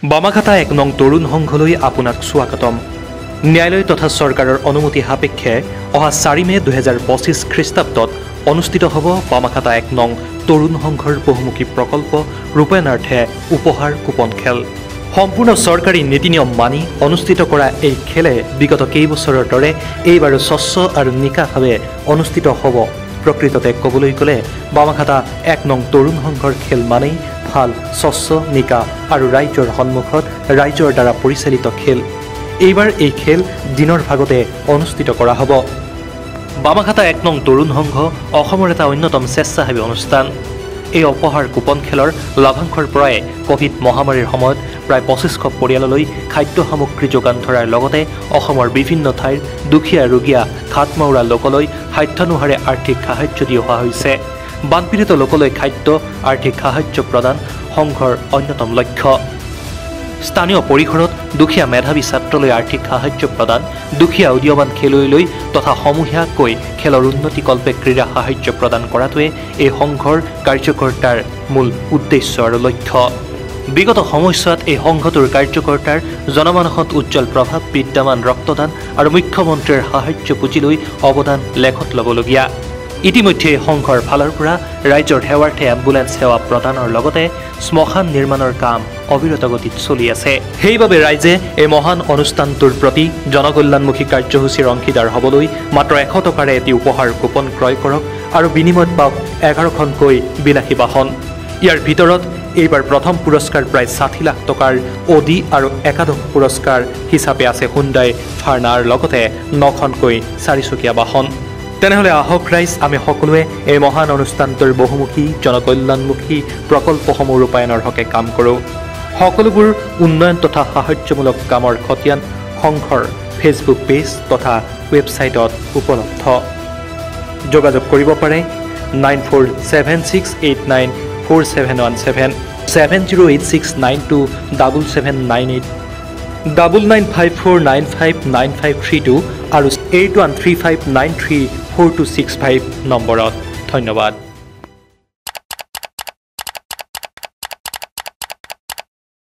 বামাখাতা ১ নং তৰুণ সংঘলৈ আপোনাক স্বাগতম। ন্যায়ালয় তথা চৰকাৰৰ অনুমতি সাপেক্ষে অহা ৪ মে ২০২৫ খ্ৰীষ্টাব্দত অনুষ্ঠিত হ'ব বামাখাতা ১ নং তৰুণ সংঘৰ বহুমুখী প্ৰকল্প ৰূপায়ণাৰ্থে উপহাৰ কুপন খেল। সম্পূৰ্ণ চৰকাৰী নীতি নিয়ম মানি অনুষ্ঠিত কৰা এই খেলে বিগত কেইবছৰৰ দৰে এইবাৰো স্বচ্ছ আৰু নিকাভাৱে অনুষ্ঠিত হ'ব। প্ৰকৃততে ক'বলৈ গ'লে বামাখাতা ১ নং তৰুণ সংঘৰ খেল মানেই ভাল, স্বচ্ছ, নিকা আৰু ৰাইজৰ সন্মুখত ৰাইজৰ দ্বাৰা পৰিচালিত খেল। এইবাৰ এই খেল দিনৰ ভাগতে অনুষ্ঠিত কৰা হ'ব। বামাখাতা ১ নং তৰুণ সংঘ অসমৰ এটা অন্যতম স্বেচ্ছাসেৱী অনুষ্ঠান। এই উপহাৰ কুপন খেলৰ লাভাংশৰ পৰাই কোভিড মহামাৰীৰ সময়ত প্ৰায় ২৫০০ পৰিয়াললৈ খাদ্য সামগ্ৰী যোগান ধৰাৰ লগতে অসমৰ বিভিন্ন ঠাইৰ দুখীয়া ৰোগীয়া খাটমাউৰা লোকলৈ সাধ্যানুসাৰে আৰ্থিক সাহায্য দি অহা হৈছে। বানপীড়িত লোকলৈ খাদ্য আৰ্থিক সাহায্য প্ৰদান সংঘৰ অন্যতম লক্ষ্য। স্থানীয় পৰিসৰত দুখীয়া মেধাৱী ছাত্ৰলৈ আৰ্থিক সাহায্য প্ৰদান, দুখীয়া উদীয়মান খেলুৱৈলৈ তথা সমূহীয়াকৈ খেলৰ উন্নতিকল্পে ক্ৰীড়া সাহায্য প্ৰদান কৰাটোৱে এই সংঘৰ কাৰ্যকৰ্তাৰ মূল উদ্দেশ্য আৰু লক্ষ্য। বিগত সময়ছোৱাত এই সংঘটোৰ কাৰ্যকৰ্তাৰ জনমানসত উজ্জ্বল প্ৰভাৱ বিদ্যমান ৰক্তদান আৰু মুখ্যমন্ত্ৰীৰ সাহায্য পুঁজিলৈ অৱদান লেখত ল'বলগীয়া। ইতিমধ্যে সংঘৰ ফালৰ পৰা ৰাইজৰ সেৱাৰ্থে এম্বুলেন্স সেৱা প্ৰদানৰ লগতে শ্মশান নিৰ্মাণৰ কাম অবিৰত গতিত চলি আছে। সেইবাবে ৰাইজে এই মহান অনুষ্ঠানটোৰ প্ৰতি জনকল্যাণমুখী কাৰ্যসূচীৰ অংশীদাৰ হ'বলৈ মাত্ৰ ১০০ টকাৰে এটি উপহাৰ কুপন ক্ৰয় কৰক আৰু বিনিময়ত পাওক ১১খনকৈ বিলাসী বাহন। ইয়াৰ ভিতৰত এইবাৰ প্ৰথম পুৰস্কাৰ প্ৰায় ৬০ লাখ টকাৰ অডি আৰু একাদশ পুৰস্কাৰ হিচাপে আছে হুণ্ডাই ভাৰ্নাৰ লগতে ৯খনকৈ চাৰিচকীয়া বাহন। তেনেহ'লে আহক ৰাইজ, আমি সকলোৱে এই মহান অনুষ্ঠানটোৰ বহুমুখী জনকল্যাণমুখী প্ৰকল্পসমূহ ৰূপায়ণৰ হকে কাম কৰোঁ। সকলোবোৰ উন্নয়ন তথা সাহায্যমূলক কামৰ খতিয়ান সংঘৰ ফেচবুক পেজ তথা ৱেবছাইটত উপলব্ধ। যোগাযোগ কৰিব পাৰে 9476894717, 7086927798, 9954959532 আৰু 8135934265 নম্বৰত। ধন্যবাদ।